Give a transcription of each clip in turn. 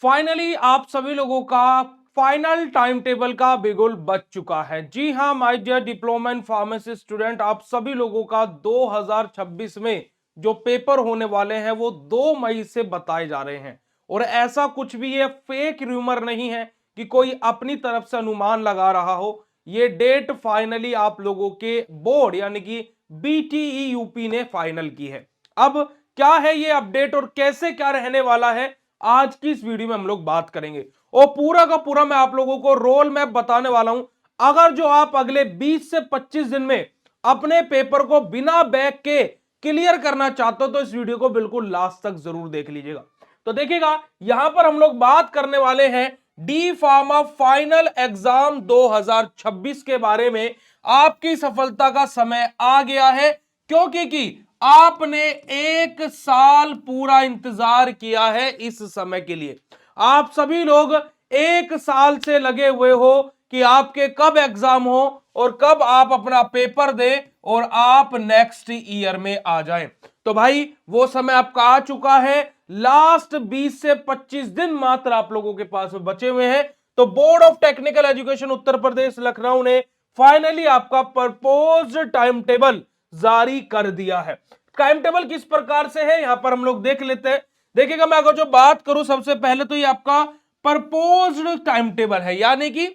Finally आप सभी लोगों का फाइनल टाइम टेबल का बिगुल बज चुका है। जी हां my dear diploma in pharmacy student, आप सभी लोगों का 2026 में जो पेपर होने वाले हैं वो 2 मई से बताए जा रहे हैं। और ऐसा कुछ भी ये फेक रूमर नहीं है कि कोई अपनी तरफ से अनुमान लगा रहा हो। ये डेट फाइनली आप लोगों के बोर्ड यानी कि बीटीई यूपी ने फाइनल की है। अब क्या है ये अपडेट और कैसे क्या रहने वाला है, आज की इस वीडियो में हम लोग बात करेंगे। और पूरा का पूरा मैं आप लोगों को रोल मैप बताने वाला हूं। अगर जो आप अगले 20 से 25 दिन में अपने पेपर को बिना बैक के क्लियर करना चाहते हो तो इस वीडियो को बिल्कुल लास्ट तक जरूर देख लीजिएगा। तो देखिएगा, यहां पर हम लोग बात करने वाले हैं डी फार्मा फाइनल एग्जाम 2026 के बारे में। आपकी सफलता का समय आ गया है, क्योंकि आपने 1 साल पूरा इंतजार किया है इस समय के लिए। आप सभी लोग 1 साल से लगे हुए हो कि आपके कब एग्जाम हो और कब आप अपना पेपर दें और आप नेक्स्ट ईयर में आ जाएं। तो भाई वो समय आपका आ चुका है। लास्ट 20 से 25 दिन मात्र आप लोगों के पास बचे हुए हैं। तो board of technical education Uttar Pradesh Lucknow ने फाइनली आपका प्रपोज्ड टाइम टेबल जारी कर दिया है। टाइम टेबल किस प्रकार से है यहां पर हम लोग देख लेते हैं। देखिएगा, मैं अगर जो बात करूं सबसे पहले तो ये आपका प्रपोज्ड टाइम टेबल है, यानी कि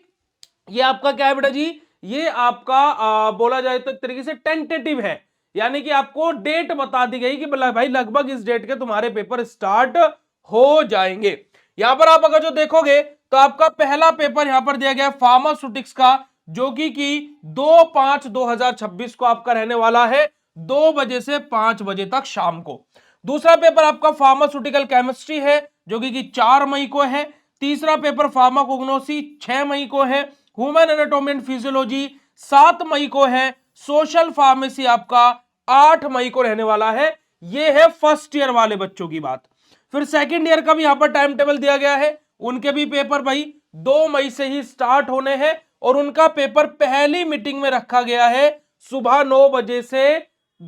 ये आपका क्या है बेटा जी, ये आपका बोला जाए तो एक तरीके से टेंटेटिव है। यानी कि आपको डेट बता दी गई कि भाई लगभग इस डेट के तुम्हारे पेपर स्टार्ट हो जाएंगे। यहां पर आप अगर जो देखोगे तो आपका पहला पेपर यहां पर दिया गया है फार्मास्यूटिक्स का, जो कि 2/5/2026 को आपका रहने वाला है 2 बजे से 5 बजे तक शाम को। दूसरा पेपर आपका फार्मास्यूटिकल केमिस्ट्री है, जो कि 4 मई को है। तीसरा पेपर फार्माकोग्नोसी 6 मई को है। ह्यूमन एनाटॉमी एंड फिजियोलॉजी 7 मई को है। सोशल फार्मेसी आपका 8 मई को रहने वाला है। यह है फर्स्ट ईयर वाले बच्चों की बात। फिर सेकंड ईयर का भी यहां पर टाइम टेबल दिया गया है। उनके भी पेपर भाई 2 मई से ही स्टार्ट होने हैं और उनका पेपर पहली मीटिंग में रखा गया है सुबह 9 बजे से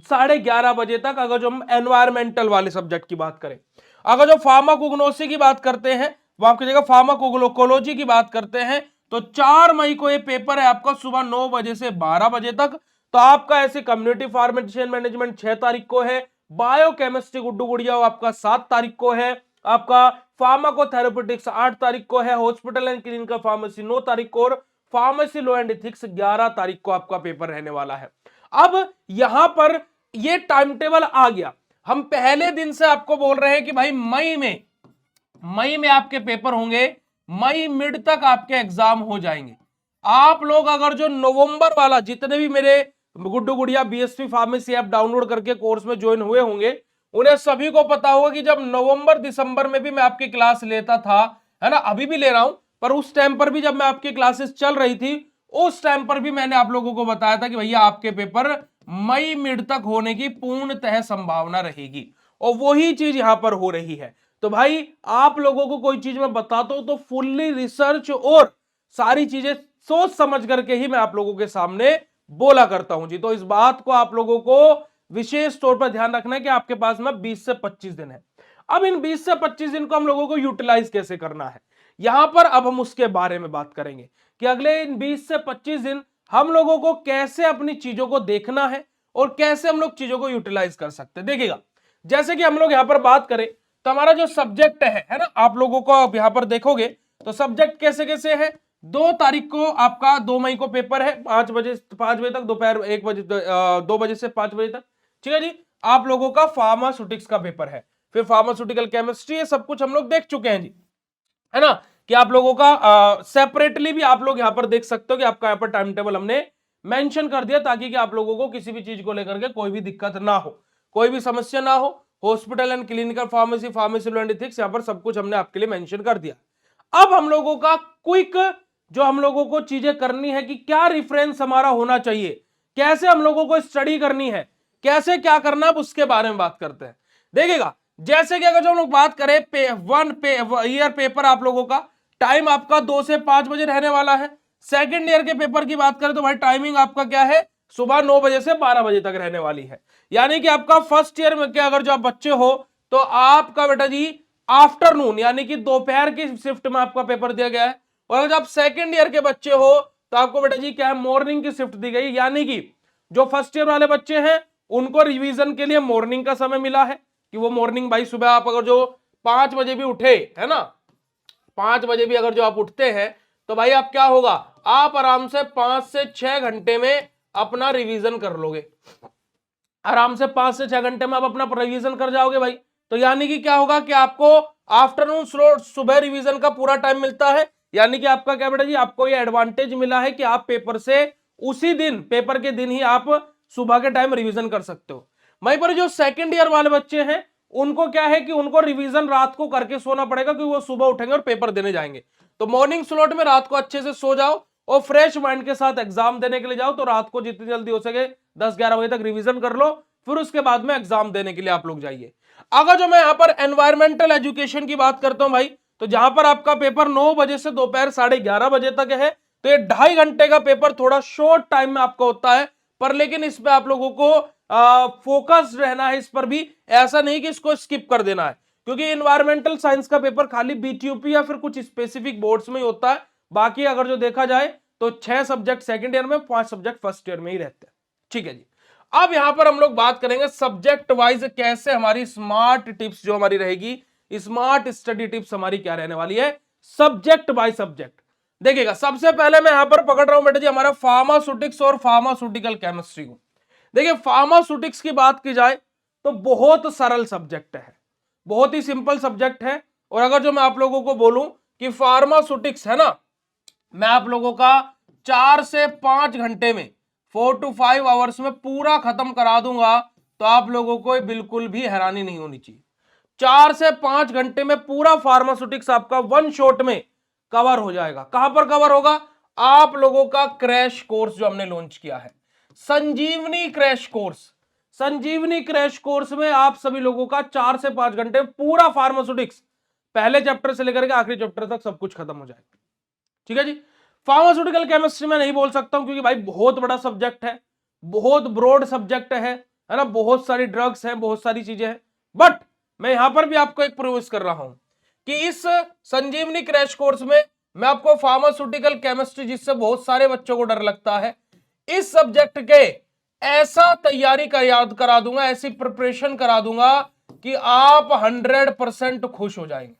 11:30 बजे तक। अगर जो हम एनवायरमेंटल वाले सब्जेक्ट की बात करें, अगर जो फार्माकोग्नोसी की बात करते हैं, माफ कीजिएगा फार्माकोलॉजी की बात करते हैं, तो 4 मई को ये पेपर है आपका सुबह 9 बजे से 12 बजे तक। तो आपका ऐसे कम्युनिटी फार्मेसी मैनेजमेंट 6 तारीख को है। बायोकेमिस्ट्री गुड्डू गुड़िया आपका 7 तारीख को है। आपका फार्माकोथेरेपेटिक्स 8 तारीख को है। हॉस्पिटल एंड क्लिनिकल फार्मेसी 9 तारीख को और फार्मेसी लॉ एंड एथिक्स 11 तारीख को आपका पेपर रहने वाला है। अब यहां पर ये टाइम टेबल आ गया। हम पहले दिन से आपको बोल रहे हैं कि भाई मई में आपके पेपर होंगे, मई मिड तक आपके एग्जाम हो जाएंगे। आप लोग अगर जो नवंबर वाला, जितने भी मेरे गुड्डू गुड़िया बीएसपी फार्मेसी ऐप डाउनलोड करके कोर्स में ज्वाइन हुए होंगे, उन्हें सभी को पता होगा कि जब नवंबर दिसंबर में भी मैं आपकी क्लास लेता था, है ना, अभी भी ले रहा हूं, पर उस टाइम पर भी जब मैं आपकी क्लासेस चल रही थी, उस टाइम पर भी मैंने आप लोगों को बताया था कि भैया आपके पेपर मई मिड तक होने की पूर्णतः संभावना रहेगी। और वही चीज यहां पर हो रही है। तो भाई आप लोगों को कोई चीज मैं बताता हूं तो फुल्ली रिसर्च और सारी चीजें सोच समझ करके ही मैं आप लोगों के सामने बोला करता हूं जी। तो इस बात को आप लोगों को विशेष तौर पर ध्यान रखना है कि आपके पास में 20 से 25 दिन है। अब इन 20 से 25 दिन को हम लोगों को यूटिलाइज कैसे करना है, यहां पर अब हम उसके बारे में बात करेंगे कि अगले इन 20 से 25 दिन हम लोगों को कैसे अपनी चीजों को देखना है और कैसे हम लोग चीजों को यूटिलाइज कर सकते हैं। देखिएगा, जैसे कि हम लोग यहां पर बात करें तो हमारा जो सब्जेक्ट है ना, आप लोगों को अब यहां पर देखोगे तो सब्जेक्ट कैसे कैसे है। 2 तारीख को आपका 2 मई को पेपर है 5 बजे तक, दोपहर 1 बजे 2 बजे से 5 बजे तक। ठीक है जी, आप लोगों का फार्मास्यूटिक्स का पेपर है। फिर फार्मास्यूटिकल केमिस्ट्री, ये सब कुछ हम लोग देख चुके हैं जी, है ना, कि आप लोगों का सेपरेटली भी आप लोग यहां पर देख सकते हो कि आपका यहां पर टाइम टेबल हमने मेंशन कर दिया, ताकि कि आप लोगों को किसी भी चीज को लेकर के कोई भी दिक्कत ना हो, कोई भी समस्या ना हो। Hospital and clinical pharmacy, pharmacy law and ethics, यहां पर सब कुछ हमने आपके लिए मेंशन कर दिया। अब हम लोगों का क्विक जो हम लोगों को चीजें करनी है कि क्या रेफरेंस हमारा होना चाहिए, कैसे हम लोगों को स्टडी करनी है, कैसे क्या करना है, उसके बारे में बात करते हैं। देखिएगा, जैसे कि अगर जो हम लोग बात करें ईयर पेपर आप लोगों का टाइम आपका 2 से 5 बजे रहने वाला है। सेकंड ईयर के पेपर की बात करें तो भाई टाइमिंग आपका क्या है, सुबह 9 बजे से 12 बजे तक रहने वाली है। यानी कि आपका फर्स्ट ईयर में क्या अगर जो आप बच्चे हो तो आपका बेटा जी आफ्टरनून यानी कि दोपहर की शिफ्ट में आपका पेपर दिया गया है। और अगर आप सेकेंड ईयर के बच्चे हो तो आपको बेटा जी क्या है, मॉर्निंग की शिफ्ट दी गई, यानी कि जो फर्स्ट ईयर वाले बच्चे हैं उनको रिवीजन के लिए मॉर्निंग का समय मिला है कि वो मॉर्निंग भाई सुबह आप अगर जो 5 बजे भी उठे है ना, 5 बजे भी अगर जो आप उठते हैं तो भाई आप क्या होगा, आप आराम से 5 से 6 घंटे में अपना रिवीजन कर लोगे, आराम से 5 से 6 घंटे में आप अपना रिवीजन कर जाओगे भाई। तो यानी कि क्या होगा कि आपको आफ्टरनून स्लॉट सुबह रिवीजन का पूरा टाइम मिलता है, यानी कि आपका क्या बेटा जी, आपको ये एडवांटेज मिला है कि आप पेपर से उसी दिन, पेपर के दिन ही आप सुबह के टाइम रिवीजन कर सकते हो। वहीं पर जो सेकंड ईयर वाले बच्चे हैं उनको क्या है कि उनको रिवीजन रात को करके सोना पड़ेगा क्योंकि वो सुबह उठेंगे और पेपर देने जाएंगे। तो मॉर्निंग स्लॉट में रात को अच्छे से सो जाओ और फ्रेश माइंड के साथ एग्जाम देने के लिए जाओ। तो रात को जितनी जल्दी हो सके 10-11 बजे तक रिवीजन कर लो, फिर उसके बाद में एग्जाम देने के लिए आप लोग जाइए। अगर जो मैं यहां पर एनवायरमेंटल एजुकेशन की बात करता हूं भाई, तो जहां पर आपका पेपर 9 बजे से दोपहर 11:30 बजे तक है, तो ये 2.5 घंटे का पेपर थोड़ा शॉर्ट टाइम में आपका होता है, पर लेकिन इस पे आप लोगों को फोकस रहना है इस पर भी, ऐसा नहीं कि इसको स्किप कर देना है, क्योंकि इन्वायरमेंटल साइंस का पेपर खाली बीटीयूपी या फिर कुछ स्पेसिफिक बोर्ड्स में ही होता है। बाकी अगर जो देखा जाए तो 6 सब्जेक्ट सेकंड ईयर में, 5 सब्जेक्ट फर्स्ट ईयर में ही रहते हैं। ठीक है जी। अब यहां पर हम लोग बात करेंगे सब्जेक्ट वाइज कैसे हमारी स्मार्ट टिप्स जो हमारी रहेगी, स्मार्ट स्टडी टिप्स हमारी क्या रहने वाली है, सब्जेक्ट बाय सब्जेक्ट। देखिएगा सबसे पहले मैं यहां पर पकड़ रहा हूं बेटा जी हमारा फार्मास्यूटिक्स और फार्मास्यूटिकल केमिस्ट्री को। देखिए फार्मास्यूटिक्स की बात की जाए तो बहुत सरल सब्जेक्ट है, बहुत ही सिंपल सब्जेक्ट है। और अगर जो मैं आप लोगों को बोलूं कि फार्मास्यूटिक्स है ना, मैं आप लोगों का 4 से 5 घंटे में, 4 to 5 आवर्स में पूरा खत्म करा दूंगा, तो आप लोगों को बिल्कुल भी हैरानी नहीं होनी चाहिए। 4 से 5 घंटे में पूरा फार्मास्यूटिक्स आपका वन शॉट में कवर हो जाएगा। कहां पर कवर होगा, आप लोगों का क्रैश कोर्स जो हमने लॉन्च किया है, संजीवनी क्रैश कोर्स। संजीवनी क्रैश कोर्स में आप सभी लोगों का 4 से 5 घंटे में पूरा फार्मास्यूटिक्स पहले चैप्टर से लेकर के आखिरी चैप्टर तक सब कुछ खत्म हो जाएगा। ठीक है जी। फार्मास्यूटिकल केमिस्ट्री में नहीं बोल सकता हूं क्योंकि भाई बहुत बड़ा सब्जेक्ट है, बहुत ब्रॉड सब्जेक्ट है ना, बहुत सारी ड्रग्स हैं, बहुत सारी चीजें हैं। बट मैं यहां पर भी आपको एक प्रोमिस कर रहा हूं कि इस संजीवनी क्रैश कोर्स में मैं आपको फार्मास्यूटिकल केमिस्ट्री, जिससे बहुत सारे बच्चों को डर लगता है, इस सब्जेक्ट के ऐसा तैयारी का याद करा दूंगा, ऐसी प्रिपरेशन करा दूंगा कि आप 100% खुश हो जाएंगे।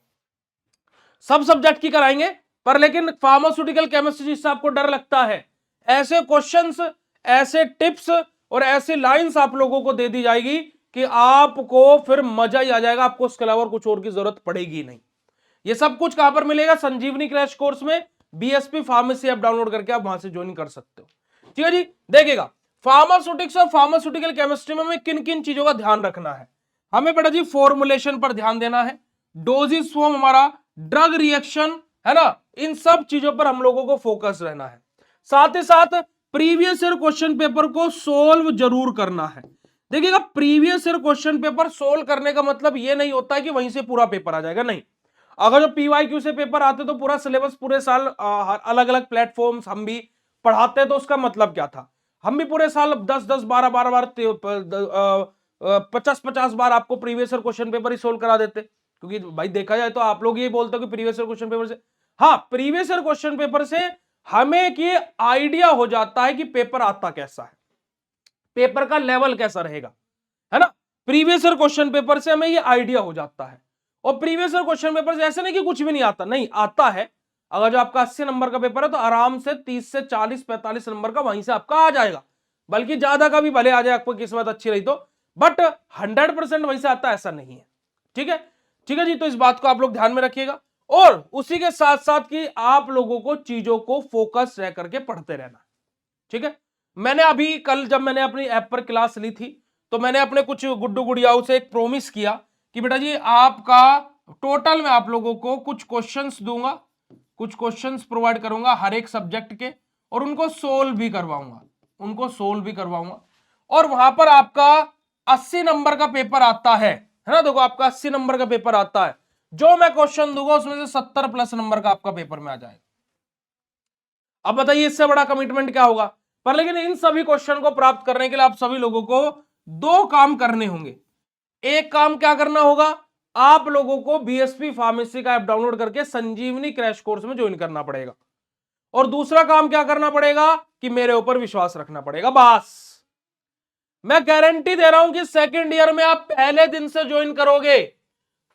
सब सब्जेक्ट की कराएंगे, पर लेकिन फार्मास्यूटिकल केमिस्ट्री जिससे आपको डर लगता है, ऐसे क्वेश्चंस, ऐसे टिप्स और ऐसे लाइंस आप लोगों को दे दी जाएगी कि आपको फिर मजा ही आ जाएगा, आपको उसके अलावा कुछ और की जरूरत पड़ेगी नहीं। ये सब कुछ कहां पर मिलेगा, संजीवनी क्रैश कोर्स में। बीएसपी फार्मेसी ऐप डाउनलोड करके आप वहां से ज्वाइन कर सकते हो। ठीक है जी। देखिएगा फार्मास्यूटिक्स और फार्मास्यूटिकल केमिस्ट्री में हमें किन किन चीजों का ध्यान रखना है। हमें बेटा जी फॉर्मुलेशन पर ध्यान देना है, डोजेस फॉर्म हमारा, ड्रग रिएक्शन है ना, इन सब चीजों पर हम लोगों को फोकस रहना है। साथ ही साथ प्रीवियस ईयर क्वेश्चन पेपर को सोल्व जरूर करना है। देखिएगा previous year question paper solve करने का मतलब यह नहीं होता है कि वहीं से पूरा पेपर आ जाएगा, नहीं। अगर जो पीवाईक्यू से पेपर आते तो पूरा सिलेबस पूरे साल अलग अलग प्लेटफॉर्म्स हम भी पढ़ाते, तो उसका मतलब क्या था, हम भी पूरे साल 10-10 12-12 बार 50-50 बार आपको प्रीवियस ईयर क्वेश्चन पेपर ही सोल्व करा देते। क्योंकि भाई देखा जाए तो आप लोग ये बोलते हो कि प्रीवियस ईयर क्वेश्चन पेपर से, हाँ प्रीवियस ईयर क्वेश्चन पेपर से हमें एक ये आइडिया हो जाता है कि पेपर आता कैसा है, पेपर का लेवल कैसा रहेगा, है ना। प्रीवियस ईयर क्वेश्चन पेपर से हमें ये आइडिया हो जाता है। और प्रीवियस ईयर क्वेश्चन पेपर से ऐसे नहीं कि कुछ भी नहीं आता, नहीं आता है। अगर जो आपका 80 नंबर का पेपर है तो आराम से 30 से 40-45 नंबर का वहीं से आपका आ जाएगा, बल्कि ज्यादा का भी भले आ जाए, आपको किस्मत अच्छी रही तो, बट 100% वहीं से आता ऐसा नहीं है। ठीक है, ठीक है जी। तो इस बात को आप लोग ध्यान में रखिएगा और उसी के साथ साथ कि आप लोगों को चीजों को फोकस रह करके पढ़ते रहना। ठीक है। मैंने अभी कल जब मैंने अपनी ऐप पर क्लास ली थी तो मैंने अपने कुछ गुड्डू गुड़ियाओं से एक प्रोमिस किया कि बेटा जी आपका टोटल में आप लोगों को कुछ क्वेश्चंस दूंगा, कुछ क्वेश्चंस प्रोवाइड करूंगा हर एक सब्जेक्ट के, और उनको सोल्व भी करवाऊंगा, उनको सोल्व भी करवाऊंगा। और वहां पर आपका 80 नंबर का पेपर आता है ना, देखो आपका 80 नंबर का पेपर आता है, जो मैं क्वेश्चन दूंगा उसमें से 70 प्लस नंबर का आपका पेपर में आ जाएगा। अब बताइए इससे बड़ा कमिटमेंट क्या होगा। पर लेकिन इन सभी क्वेश्चन को प्राप्त करने के लिए आप सभी लोगों को दो काम करने होंगे। एक काम क्या करना होगा, आप लोगों को बीएसपी फार्मेसी का ऐप डाउनलोड करके संजीवनी क्रैश कोर्स में ज्वाइन करना पड़ेगा। और दूसरा काम क्या करना पड़ेगा कि मेरे ऊपर विश्वास रखना पड़ेगा। बस मैं गारंटी दे रहा हूं कि सेकंड ईयर में आप पहले दिन से ज्वाइन करोगे,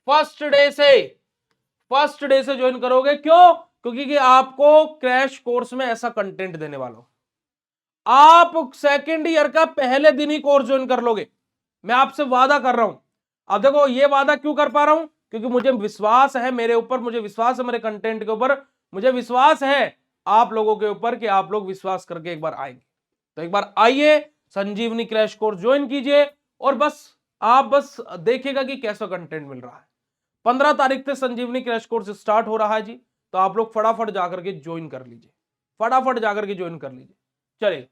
फर्स्ट डे से ज्वाइन करोगे। क्यों? क्योंकि कि आपको क्रैश कोर्स में ऐसा कंटेंट देने वाला हूं। आप सेकंड ईयर का पहले दिन ही कोर्स ज्वाइन कर लोगे, मैं आपसे वादा कर रहा हूं। अब देखो ये वादा क्यों कर पा रहा हूं, क्योंकि मुझे विश्वास है मेरे ऊपर, मुझे विश्वास है मेरे कंटेंट के ऊपर, मुझे विश्वास है आप लोगों के ऊपर कि आप लोग विश्वास करके एक बार आएंगे। तो एक बार आइए, संजीवनी क्रैश कोर्स ज्वाइन कीजिए और आप बस देखिएगा कि कैसा कंटेंट मिल रहा है। 15 तारीख से संजीवनी क्रैश कोर्स स्टार्ट हो रहा है जी, तो आप लोग फटाफट जाकर के ज्वाइन कर लीजिए, फटाफट जाकर के ज्वाइन कर लीजिए। चलिए,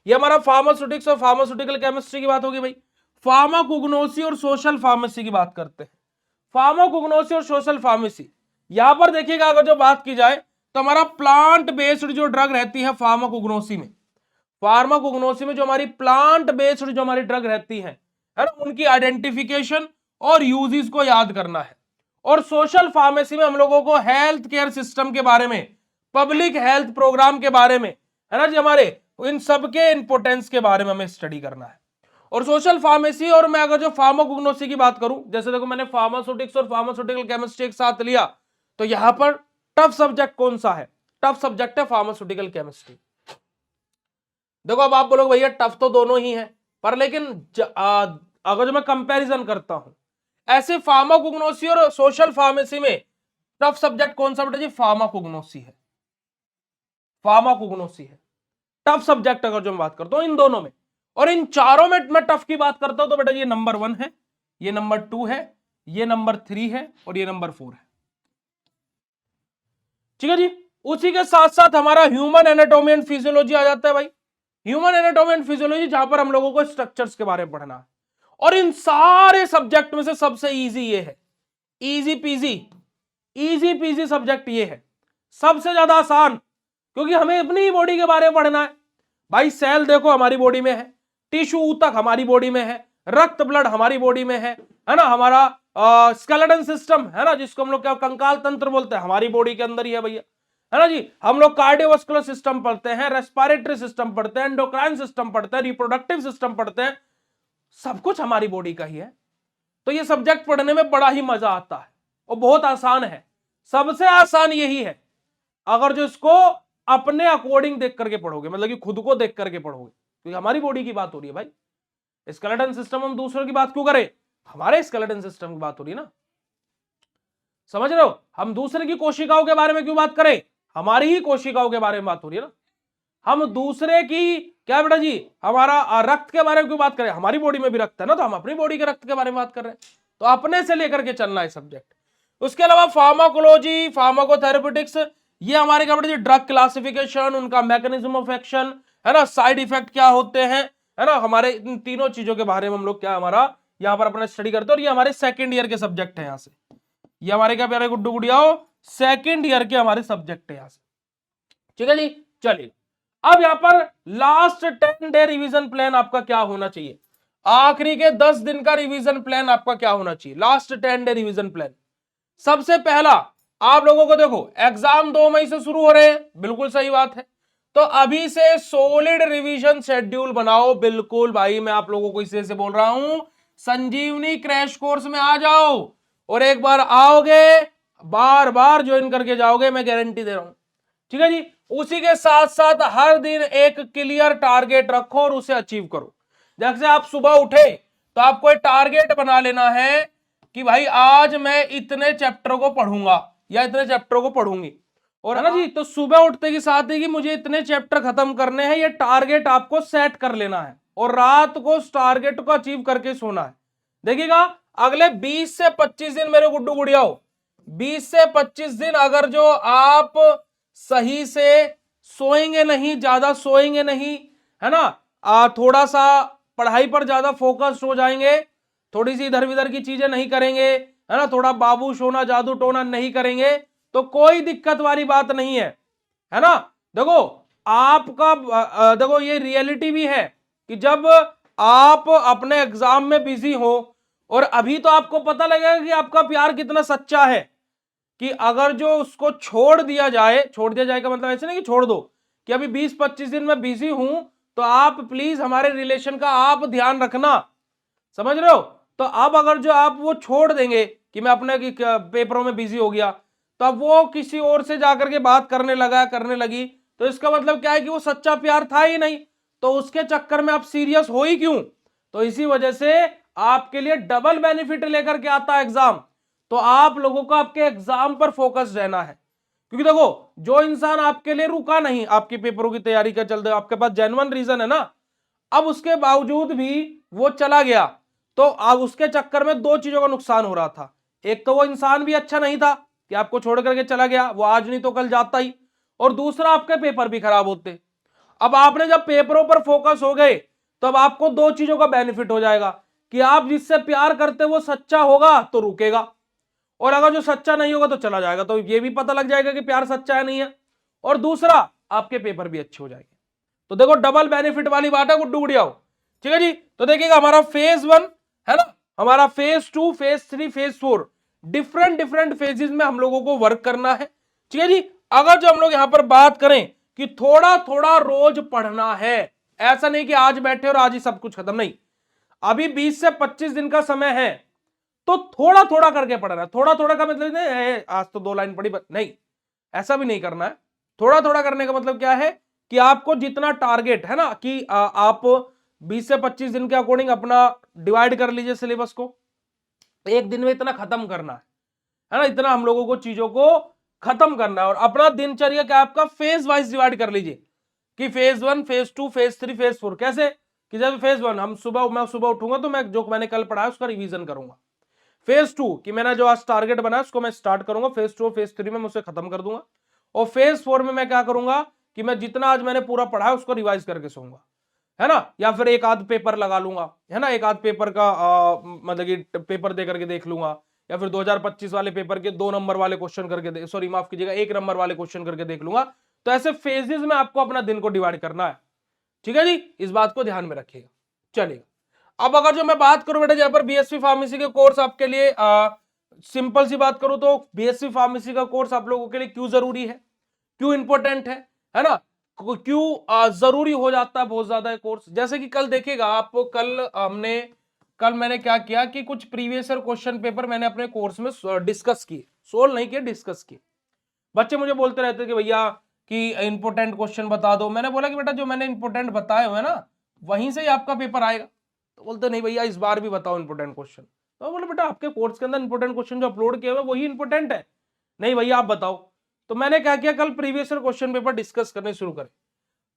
ये हमारा फार्मास्यूटिक्स और फार्मास्यूटिकल केमिस्ट्री की बात होगी भाई। फार्माकोग्नोसी और सोशल फार्मेसी की बात करते हैं। फार्माकोग्नोसी और सोशल फार्मेसी, यहां पर देखिएगा अगर जो बात की जाए तो हमारा प्लांट बेस्ड जो ड्रग रहती है फार्माकोग्नोसी में जो हमारी प्लांट बेस्ड जो हमारी ड्रग रहती है ना, उनकी आइडेंटिफिकेशन और यूजेस को याद करना है। और सोशल फार्मेसी में हम लोगों को हेल्थ केयर सिस्टम के बारे में, पब्लिक हेल्थ प्रोग्राम के बारे में, है ना जी, हमारे इन सबके इंपोर्टेंस के बारे में हमें स्टडी करना है। और सोशल फार्मेसी, और मैं अगर जो फार्माकोग्नोसी की बात करूं, जैसे देखो मैंने फार्मास्यूटिक्स और फार्मास्यूटिकल केमिस्ट्री एक साथ लिया, तो यहां पर टफ सब्जेक्ट कौन सा है? टफ सब्जेक्ट है फार्मास्यूटिकल केमिस्ट्री। देखो अब आप बोलोगे भैया टफ तो दोनों ही है, पर लेकिन अगर जो मैं कंपैरिजन करता हूं, ऐसे फार्माकोग्नोसी और सोशल फार्मेसी में टफ सब्जेक्ट कौन सा बेटा जी? फार्माकोग्नोसी है। टफ सब्जेक्ट अगर जो मैं बात करता हूं इन दोनों में, और इन चारों में मैं टफ की बात करता हूं तो बेटा ये नंबर 1 है, ये नंबर 2 है, ये नंबर 3 है और ये नंबर 4 है। ठीक है जी। उसी के साथ साथ हमारा ह्यूमन एनाटॉमी एंड फिजियोलॉजी आ जाता है भाई। ह्यूमन एनाटॉमी एंड फिजियोलॉजी, जहां पर हम लोगों को स्ट्रक्चर्स के बारे में पढ़ना है। और इन सारे सब्जेक्ट में से सबसे इजी ये है, इजी पीजी सब्जेक्ट ये है, सबसे ज्यादा आसान, क्योंकि हमें अपनी ही बॉडी के बारे में पढ़ना है भाई। सेल देखो हमारी बॉडी में है, टिश्यू ऊतक हमारी बॉडी में है, रक्त ब्लड हमारी बॉडी में है ना, हमारा स्केलेटन सिस्टम है ना, जिसको हम लोग क्या कंकाल तंत्र बोलते हैं, हमारी बॉडी के अंदर ही है भैया, है ना जी। हम लोग कार्डियोवास्कुलर सिस्टम पढ़ते हैं, रेस्पिरेटरी सिस्टम पढ़ते हैं, एंडोक्राइन सिस्टम पढ़ते हैं, रिप्रोडक्टिव सिस्टम पढ़ते हैं, सब कुछ हमारी बॉडी का ही है। तो ये सब्जेक्ट पढ़ने में बड़ा ही मजा आता है और बहुत आसान है। सबसे आसान यही है अगर जो इसको अपने अकॉर्डिंग देख करके पढ़ोगे, मतलब कि खुद को देख करके पढ़ोगे, क्योंकि हमारी बॉडी की बात हो रही है भाई। स्केलेटन सिस्टम हम दूसरों की बात क्यों करें? हमारे स्केलेटन सिस्टम की बात हो रही है ना, समझ रहे हो? हम दूसरे की कोशिकाओं के बारे में क्यों बात करें? हमारी ही कोशिकाओं के बारे में बात हो रही है ना। हम दूसरे की क्या बेटा जी, हमारा रक्त के बारे में क्यों बात करें? हमारी बॉडी में भी रक्त है ना, तो हम अपनी बॉडी के रक्त के बारे में बात कर रहे हैं। तो अपने से लेकर के चलना है सब्जेक्ट। उसके अलावा फार्माकोलॉजी, फार्माकोथेरेपेटिक्स, ये हमारे क्या बेटा जी, ड्रग क्लासिफिकेशन, उनका मैकेनिज्म ऑफ एक्शन, है ना, साइड इफेक्ट क्या होते हैं, है ना, हमारे इन तीनों चीजों के बारे में हम लोग क्या हमारा यहाँ पर अपना स्टडी करते हैं। और ये हमारे सेकेंड ईयर के सब्जेक्ट है। यहाँ से ये हमारे क्या प्यारे गुड्डू गुड़ियाओ, सेकेंड ईयर के हमारे सब्जेक्ट है यहाँ से। ठीक है जी। चलिए अब यहाँ पर लास्ट 10 डे रिवीजन प्लान आपका क्या होना चाहिए? आखिरी के 10 दिन का रिवीजन प्लान आपका क्या होना चाहिए? Last 10 day revision plan. सबसे पहला आप लोगों को देखो, एग्जाम 2 मई से शुरू हो रहे हैं, बिल्कुल सही बात है, तो अभी से सॉलिड रिवीजन शेड्यूल बनाओ। बिल्कुल भाई, मैं आप लोगों को इसे से बोल रहा हूं, संजीवनी क्रैश कोर्स में आ जाओ और एक बार आओगे बार बार ज्वाइन करके जाओगे, मैं गारंटी दे रहा हूं। ठीक है जी। उसी के साथ साथ हर दिन एक क्लियर टारगेट रखो और उसे अचीव करो। जैसे आप सुबह उठे तो आपको एक टारगेट बना लेना है कि भाई आज मैं इतने चैप्टर को पढ़ूंगा या इतने चैप्टर को पढ़ूंगी, और है ना जी, तो सुबह उठते के साथ ही कि मुझे इतने चैप्टर खत्म करने हैं, ये टारगेट आपको सेट कर लेना है और रात को उस टारगेट को अचीव करके सोना है। देखिएगा अगले 20 से 25 दिन मेरे गुड्डू गुड़ियाओ, 20 से 25 दिन अगर जो आप सही से सोएंगे नहीं, ज्यादा सोएंगे नहीं, है ना, थोड़ा सा पढ़ाई पर ज्यादा फोकस्ड हो जाएंगे, थोड़ी सी इधर उधर की चीजें नहीं करेंगे, है ना, थोड़ा बाबू सोना जादू टोना नहीं करेंगे, तो कोई दिक्कत वाली बात नहीं है ना। देखो आपका देखो ये रियलिटी भी है कि जब आप अपने एग्जाम में बिजी हो और अभी तो आपको पता लगेगा कि आपका प्यार कितना सच्चा है, कि अगर जो उसको छोड़ दिया जाए का मतलब ऐसे नहीं कि छोड़ दो, कि अभी 20-25 दिन में बिजी हूं, तो आप प्लीज हमारे रिलेशन का आप ध्यान रखना, समझ रहे हो। तो अब अगर जो आप वो छोड़ देंगे कि मैं अपने पेपरों में बिजी हो गया, तो अब वो किसी और से जाकर के बात करने लगी, तो इसका मतलब क्या है कि वो सच्चा प्यार था ही नहीं, तो उसके चक्कर में आप सीरियस हो ही क्यों। तो इसी वजह से आपके लिए डबल बेनिफिट लेकर के आता है एग्जाम। तो आप लोगों को आपके एग्जाम पर फोकस रहना है, क्योंकि देखो जो इंसान आपके लिए रुका नहीं आपके पेपरों की तैयारी का चलते, आपके पास जेन्युइन रीजन है ना, अब उसके बावजूद भी वो चला गया, तो अब उसके चक्कर में दो चीजों का नुकसान हो रहा था। एक तो वो इंसान भी अच्छा नहीं था कि आपको छोड़ करके चला गया, वो आज नहीं तो कल जाता ही, और दूसरा आपके पेपर भी खराब होते। अब आपने जब पेपरों पर फोकस हो गए, तो अब आपको दो चीजों का बेनिफिट हो जाएगा, कि आप जिससे प्यार करते वो सच्चा होगा तो रुकेगा, और अगर जो सच्चा नहीं होगा तो चला जाएगा, तो ये भी पता लग जाएगा कि प्यार सच्चा है नहीं है, और दूसरा आपके पेपर भी अच्छे हो जाएंगे। तो देखो डबल बेनिफिट वाली बात है गुड्डू गुड़ियाओ, ठीक है जी। तो देखिएगा हमारा फेज 1 है ना, हमारा phase 2, phase 3, phase 4, different different phases में हम लोगों को वर्क करना है, ठीक है जी। अगर जो हम लोग यहां पर बात करें कि थोड़ा थोड़ा रोज पढ़ना है, ऐसा नहीं कि आज बैठे और आज ही सब कुछ खत्म, नहीं, अभी 20 से 25 दिन का समय है, तो थोड़ा थोड़ा करके पढ़ना है। थोड़ा थोड़ा का मतलब नहीं आज तो 2 लाइन पढ़ी, नहीं, ऐसा भी नहीं करना है। थोड़ा थोड़ा करने का मतलब क्या है कि आपको जितना टारगेट है ना, कि आप 20 से 25 दिन के अकॉर्डिंग अपना डिवाइड कर लीजिए सिलेबस को, एक दिन में इतना खत्म करना है ना, इतना हम लोगों को चीजों को खत्म करना है। और अपना दिनचर्या क्या आपका फेज वाइज डिवाइड कर लीजिए, कि फेज 1, फेज 2, फेज 3, फेज 4। कैसे कि जब फेज 1 मैं सुबह उठूंगा तो मैं जो मैंने कल पढ़ा है उसका रिवीजन करूंगा। फेज 2 कि मैंने जो आज टारगेट बनाया उसको मैं स्टार्ट करूंगा, फेज 2 और फेज 3 में मैं उसे खत्म कर दूंगा। और फेज 4 में मैं क्या करूंगा कि मैं जितना आज मैंने पूरा पढ़ा है उसको रिवाइज करके सोऊंगा, है ना, या फिर एक आध पेपर लगा लूंगा, है ना, एक आध पेपर का मतलब कि पेपर दे करके देख लूंगा, या फिर 2025 वाले पेपर के 2 नंबर वाले क्वेश्चन करके सॉरी माफ कीजिएगा 1 नंबर वाले क्वेश्चन करके देख लूंगा। तो ऐसे फेजेस में आपको अपना दिन को डिवाइड करना है, ठीक है जी, इस बात को ध्यान में रखिएगा। चलिए अब अगर जो मैं बात करूं बेटा जहां पर बीएससी फार्मेसी के कोर्स आपके लिए सिंपल सी बात करूं तो बीएससी फार्मेसी का कोर्स आप लोगों के लिए क्यों जरूरी है, क्यों इंपॉर्टेंट है ना, क्यों जरूरी हो जाता है बहुत ज्यादा कोर्स। जैसे कि कल देखिएगा आप, कल मैंने क्या किया कि कुछ प्रीवियस ईयर क्वेश्चन पेपर मैंने अपने कोर्स में डिस्कस किए, सोल्व नहीं किए, डिस्कस किए। बच्चे मुझे बोलते रहते कि भैया कि इंपोर्टेंट क्वेश्चन बता दो, मैंने बोला कि बेटा जो मैंने इंपोर्टेंट बताए हुए ना वहीं से ही आपका पेपर आएगा। तो बोलते नहीं भैया इस बार भी बताओ इंपोर्टेंट क्वेश्चन, तो बोले बेटा आपके कोर्स के अंदर इंपोर्टेंट क्वेश्चन जो अपलोड किए हुए वही इंपोर्टेंट है, नहीं भैया आप बताओ। तो मैंने क्या किया कल previous year question paper discuss करने शुरू करे।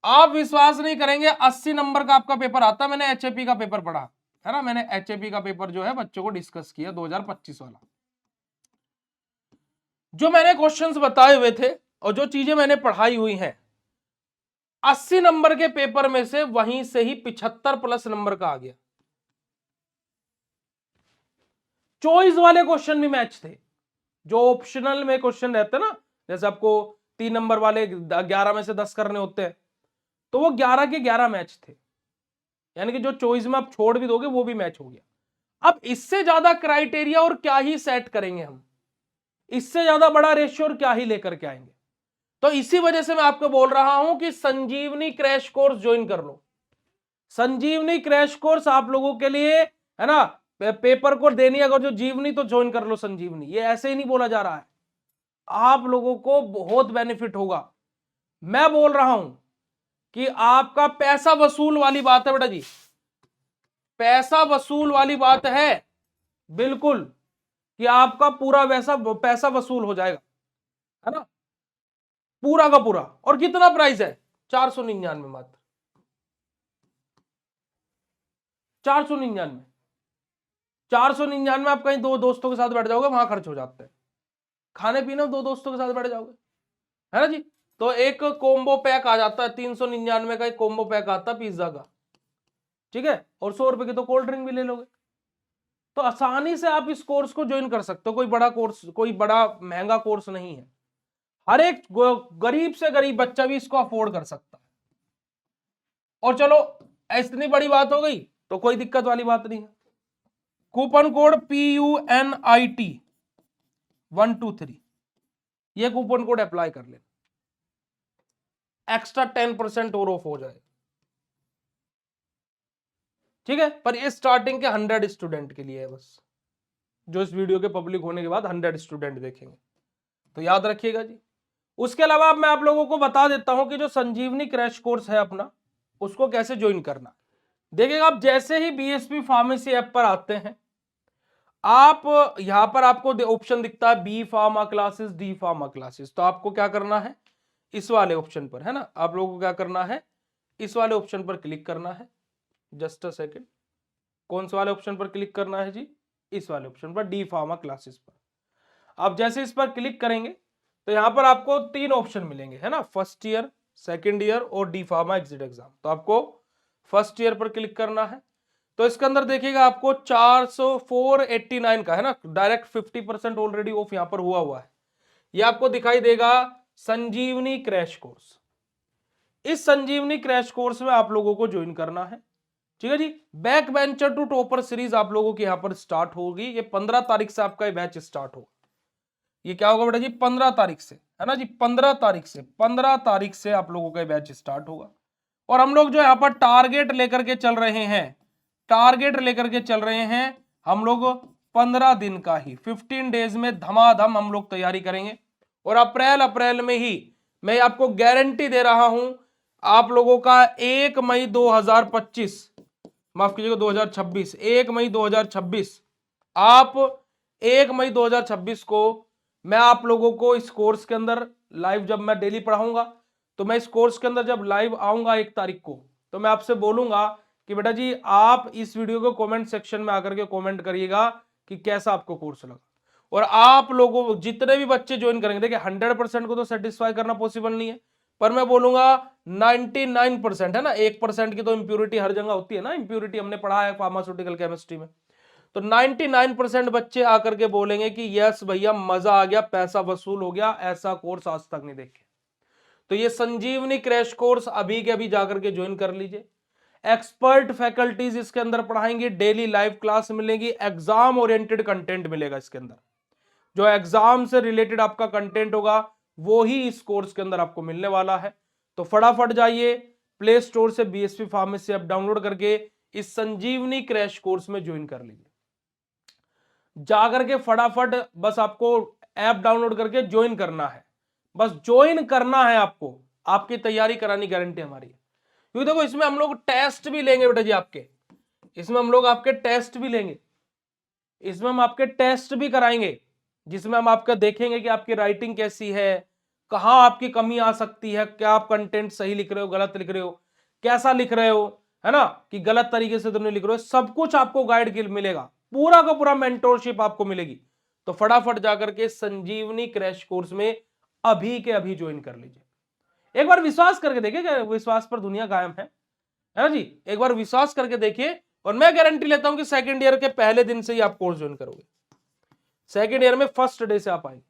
आप विश्वास नहीं करेंगे 80 नंबर का आपका पेपर आता, मैंने एचएपी का पेपर पढ़ा है ना, मैंने एचएपी का पेपर जो है बच्चों को डिस्कस किया 2025 वाला, जो मैंने क्वेश्चंस बताए हुए थे और जो चीजें मैंने पढ़ाई हुई हैं 80 नंबर के पेपर में से वहीं से ही 75 प्लस नंबर का आ गया। चॉइस वाले क्वेश्चन भी मैच थे, जो ऑप्शनल में क्वेश्चन रहते हैं ना, जैसे आपको 3 नंबर वाले 11 में से 10 करने होते हैं, तो वो 11 के 11 मैच थे, यानी कि जो चॉइस में आप छोड़ भी दोगे वो भी मैच हो गया। अब इससे ज्यादा क्राइटेरिया और क्या ही सेट करेंगे हम, इससे ज्यादा बड़ा रेशियो और क्या ही लेकर के आएंगे। तो इसी वजह से मैं आपको बोल रहा हूं कि संजीवनी क्रैश कोर्स ज्वाइन कर लो। संजीवनी क्रैश कोर्स आप लोगों के लिए है ना, पेपर को देनी अगर जो जीवनी तो ज्वाइन कर लो संजीवनी, ये ऐसे ही नहीं बोला जा रहा है, आप लोगों को बहुत बेनिफिट होगा। मैं बोल रहा हूं कि आपका पैसा वसूल वाली बात है बेटा जी, पैसा वसूल वाली बात है बिल्कुल, कि आपका पूरा वैसा पैसा वसूल हो जाएगा, है ना, पूरा का पूरा। और कितना प्राइस है 499 मात्र, 499, 499 आप कहीं दो दोस्तों के साथ बैठ जाओगे वहां खर्च हो जाते हैं, खाने पीने दो दोस्तों के साथ बैठ जाओगे, है ना जी। तो एक कोम्बो पैक आ जाता है 399 का, एक कोम्बो पैक आता है पिज्जा का, ठीक है, और 100 रुपए की तो कोल्ड ड्रिंक भी ले लोगे। तो आसानी से आप इस कोर्स को ज्वाइन कर सकते हो, कोई बड़ा कोर्स, कोई बड़ा महंगा कोर्स नहीं है, हर एक गरीब से गरीब बच्चा भी इसको अफोर्ड कर सकता है। और चलो इतनी बड़ी बात हो गई तो कोई दिक्कत वाली बात नहीं है, कूपन कोड PUNIT 123, ये कूपन कोड अप्लाई कर लेना, एक्स्ट्रा 10% और ऑफ हो जाए, ठीक है। पर ये स्टार्टिंग के 100 स्टूडेंट के लिए है बस, जो इस वीडियो के पब्लिक होने के बाद 100 स्टूडेंट देखेंगे, तो याद रखिएगा जी। उसके अलावा मैं आप लोगों को बता देता हूं कि जो संजीवनी क्रैश कोर्स है अपना, उसको कैसे ज्वाइन करना। देखिएगा, आप जैसे ही बीएसपी फार्मेसी ऐप पर आते हैं, आप यहां पर आपको ऑप्शन दिखता है B pharma classes, D pharma classes, तो आपको क्या करना है, इस वाले ऑप्शन पर, है ना, आप लोगों को क्या करना है, इस वाले ऑप्शन पर क्लिक करना है। जस्ट अ सेकेंड, कौन से वाले ऑप्शन पर क्लिक करना है जी, इस वाले ऑप्शन पर, डी फार्मा क्लासेस पर। आप जैसे इस पर क्लिक करेंगे तो यहां पर आपको 3 ऑप्शन मिलेंगे, है ना, फर्स्ट ईयर, सेकेंड ईयर और डी फार्मा एग्जिट एग्जाम। तो आपको फर्स्ट ईयर पर क्लिक करना है। तो इसके अंदर देखिएगा आपको 489 का, है ना, डायरेक्ट 50% ऑलरेडी ऑफ यहां पर हुआ है। ये आपको दिखाई देगा संजीवनी क्रैश कोर्स। इस संजीवनी क्रैश कोर्स में आप लोगों को ज्वाइन करना है, ठीक है जी। Back bencher to topper series आप लोगों की यहां पर स्टार्ट होगी। ये 15 तारीख से आपका ये बैच स्टार्ट होगा। ये क्या होगा बेटा जी, 15 तारीख से, है ना जी, 15 तारीख से आप लोगों का बैच स्टार्ट होगा। और हम लोग जो यहाँ पर टारगेट लेकर के चल रहे हैं, हम लोग 15 दिन का ही, 15 डेज में धमाधम हम लोग तैयारी करेंगे। और अप्रैल में ही मैं आपको गारंटी दे रहा हूं, आप लोगों का 1 मई 2025, माफ कीजिएगा 2026, 1 मई 2026, आप 1 मई 2026 को मैं आप लोगों को इस कोर्स के अंदर लाइव, जब मैं डेली पढ़ाऊंगा, तो मैं इस कोर्स के अंदर जब लाइव आऊंगा 1 तारीख को, तो मैं आपसे बोलूंगा कि बेटा जी आप इस वीडियो को कमेंट सेक्शन में आकर के कमेंट करिएगा कि कैसा आपको कोर्स लगा। और आप लोगों, जितने भी बच्चे ज्वाइन करेंगे, देखिए 100% को तो सेटिस्फाई करना पॉसिबल नहीं है, पर मैं बोलूंगा 99%, है ना, 1% की तो इंप्योरिटी हर जगह होती है ना, इंप्योरिटी हमने पढ़ा है फार्मास्यूटिकल केमिस्ट्री में। तो 99% बच्चे आकर के बोलेंगे कि यस भैया मजा आ गया, पैसा वसूल हो गया, ऐसा कोर्स आज तक नहीं देखे। तो ये संजीवनी क्रैश कोर्स अभी के अभी जाकर के ज्वाइन कर लीजिए। एक्सपर्ट फैकल्टीज इसके अंदर पढ़ाएंगे, डेली लाइव क्लास मिलेगी, एग्जाम ओरिएंटेड कंटेंट मिलेगा इसके अंदर। जो एग्जाम से रिलेटेड आपका कंटेंट होगा वो ही इस कोर्स के अंदर आपको मिलने वाला है। तो फटाफट जाइए प्ले स्टोर से बीएसपी फार्मेसी ऐप डाउनलोड करके इस संजीवनी क्रैश कोर्स में ज्वाइन कर लीजिए। जाकर के फटाफट बस आपको ऐप डाउनलोड करके ज्वाइन करना है, बस ज्वाइन करना है आपको, आपकी तैयारी करानी गारंटी हमारी है। क्योंकि देखो इसमें हम लोग टेस्ट भी लेंगे बेटा जी आपके, इसमें हम लोग आपके टेस्ट भी लेंगे, इसमें हम आपके टेस्ट भी कराएंगे, जिसमें हम आपका देखेंगे कि आपकी राइटिंग कैसी है, कहां आपकी कमी आ सकती है, क्या आप कंटेंट सही लिख रहे हो, गलत लिख रहे हो, कैसा लिख रहे हो, है ना, कि गलत तरीके से तो नहीं लिख रहे हो, सब कुछ आपको गाइड मिलेगा, पूरा का पूरा मेंटोरशिप आपको मिलेगी। तो फटाफट जाकर के संजीवनी क्रैश कोर्स में अभी के अभी ज्वाइन कर लीजिए। एक बार विश्वास करके देखिए, क्या विश्वास पर दुनिया कायम है ना जी, एक बार विश्वास करके देखिए। और मैं गारंटी लेता हूं कि सेकंड ईयर के पहले दिन से ही आप कोर्स ज्वाइन करोगे, सेकंड ईयर में फर्स्ट डे से आप आएंगे।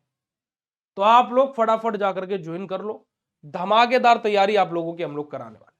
तो आप लोग फटाफट जाकर के ज्वाइन कर लो, धमाकेदार तैयारी आप लोगों की हम लोग कराने वाले,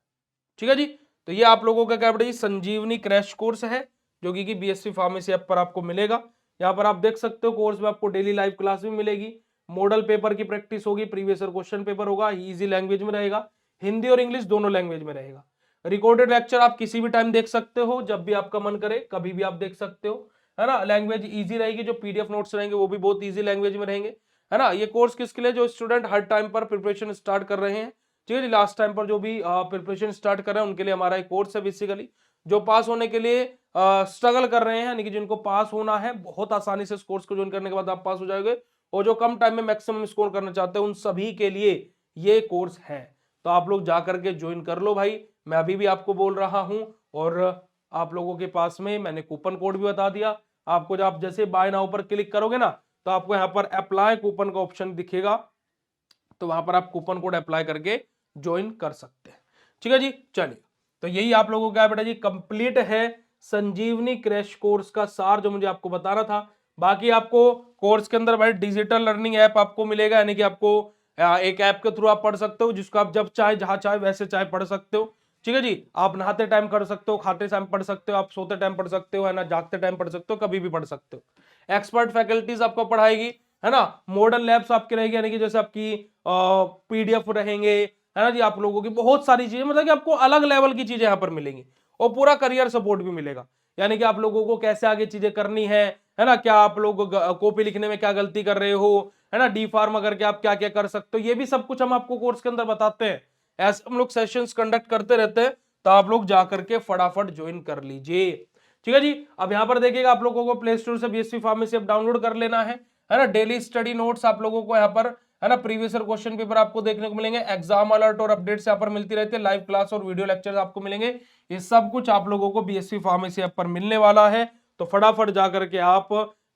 ठीक है जी। तो ये आप लोगों का क्या बेटा जी संजीवनी क्रैश कोर्स है, जो कि बीएससी फार्मेसी ऐप पर आपको मिलेगा। यहाँ पर आप देख सकते हो कोर्स में आपको डेली लाइव क्लास भी मिलेगी, मॉडल पेपर की प्रैक्टिस होगी, प्रीवियस ईयर क्वेश्चन पेपर होगा, इजी लैंग्वेज में रहेगा, हिंदी और इंग्लिश दोनों लैंग्वेज में रहेगा। रिकॉर्डेड लेक्चर आप किसी भी टाइम देख सकते हो, जब भी आपका मन करे कभी भी आप देख सकते हो, है ना। लैंग्वेज इजी रहेगी, जो पीडीएफ नोट्स रहेंगे वो भी बहुत इजी लैंग्वेज में रहेंगे, है ना। ये कोर्स किसके लिए, जो स्टूडेंट हर टाइम पर प्रिपरेशन स्टार्ट कर रहे हैं, ठीक है जी, लास्ट टाइम पर जो भी प्रिपरेशन स्टार्ट कर रहे हैं उनके लिए हमारा एक कोर्स है। बेसिकली जो पास होने के लिए स्ट्रगल कर रहे हैं, यानी कि जिनको पास होना है, बहुत आसानी से इस कोर्स को ज्वाइन करने के बाद आप पास हो जाओगे, और जो कम टाइम में मैक्सिमम स्कोर करना चाहते हैं उन सभी के लिए ये कोर्स है। तो आप लोग जाकर के ज्वाइन कर लो भाई, मैं अभी भी आपको बोल रहा हूं। और आप लोगों के पास में मैंने कूपन कोड भी बता दिया आपको, जब आप जैसे बाय नाउ पर क्लिक करोगे ना, तो आपको यहाँ पर अप्लाई कूपन का ऑप्शन दिखेगा, तो वहां पर आप कूपन कोड अप्लाई करके ज्वाइन कर सकते हैं, ठीक है जी। चलिए, तो यही आप लोगों का बेटा जी कंप्लीट है संजीवनी क्रैश कोर्स का सार, जो मुझे आपको बताना था। बाकी आपको कोर्स के अंदर भाई डिजिटल लर्निंग ऐप आपको मिलेगा, यानी कि आपको एक ऐप के थ्रू आप पढ़ सकते हो, जिसको आप जब चाहे जहां चाहे वैसे चाहे पढ़ सकते हो। ठीक है जी। आप नहाते टाइम कर सकते हो, खाते टाइम पढ़ सकते हो, आप सोते टाइम पढ़ सकते हो, है ना, जागते टाइम पढ़ सकते हो, कभी भी पढ़ सकते हो। एक्सपर्ट फैकल्टीज आपको पढ़ाएगी, है ना। मॉडर्न लैब्स आपकी रहेगी, यानी कि जैसे आपकी पीडीएफ रहेंगे, है ना जी, आप लोगों की बहुत सारी चीजें, मतलब कि आपको अलग लेवल की चीजें यहाँ पर मिलेंगी और पूरा करियर सपोर्ट भी मिलेगा। यानी कि आप लोगों को कैसे आगे चीजें करनी है ना, क्या आप लोग कॉपी लिखने में क्या गलती कर रहे हो, है ना, डी फार्मा करके आप क्या क्या कर सकते हो, ये भी सब कुछ हम आपको कोर्स के अंदर बताते हैं। ऐसे हम लोग सेशंस कंडक्ट करते रहते हैं, तो आप लोग जाकर के फटाफट ज्वाइन कर लीजिए। ठीक है जी। अब यहाँ पर देखिएगा, आप लोगों को प्ले स्टोर से बीएसवी फार्मेसी ऐप डाउनलोड कर लेना है ना। डेली स्टडी नोट्स आप लोगों को यहाँ पर, है ना, प्रीवियस ईयर क्वेश्चन पेपर आपको देखने को मिलेंगे, एग्जाम अलर्ट और अपडेट्स यहाँ पर मिलती रहती है, लाइव क्लास और वीडियो लेक्चर्स आपको मिलेंगे। ये सब कुछ आप लोगों को बीएसवी फार्मेसी ऐप पर मिलने वाला है, तो फटाफट जाकर के आप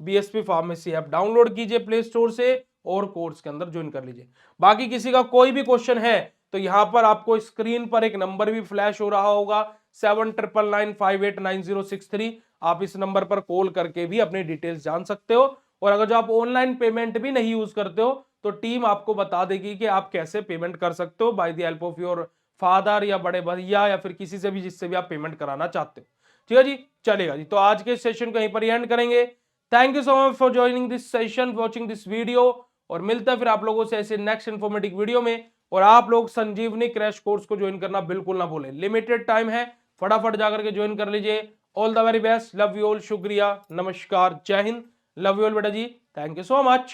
बीएसवी फार्मेसी ऐप डाउनलोड कीजिए प्ले स्टोर से और कोर्स के अंदर ज्वाइन कर लीजिए। बाकी किसी का कोई भी क्वेश्चन है तो यहां पर आपको स्क्रीन पर एक नंबर भी फ्लैश हो रहा होगा, 7999589063। आप इस नंबर पर कॉल करके भी अपनी डिटेल्स जान सकते हो। और अगर जो आप ऑनलाइन पेमेंट भी नहीं यूज करते हो तो टीम आपको बता देगी कि आप कैसे पेमेंट कर सकते हो by the help of your father या बड़े भैया या फिर किसी से भी जिससे भी आप पेमेंट कराना चाहते हो। ठीक है जी, चलेगा जी। तो आज के सेशन को यहीं पर एंड करेंगे। Thank you so much for joining this session, watching this video, और मिलता है फिर आप लोगों से ऐसे नेक्स्ट इन्फॉर्मेटिव वीडियो में। और आप लोग संजीवनी क्रैश कोर्स को ज्वाइन करना बिल्कुल ना भूलें, लिमिटेड टाइम है, फटाफट जाकर के ज्वाइन कर लीजिए। All the very best, love you all, शुक्रिया, नमस्कार, जय हिंद, लव यू ऑल बेटा जी, थैंक यू सो मच।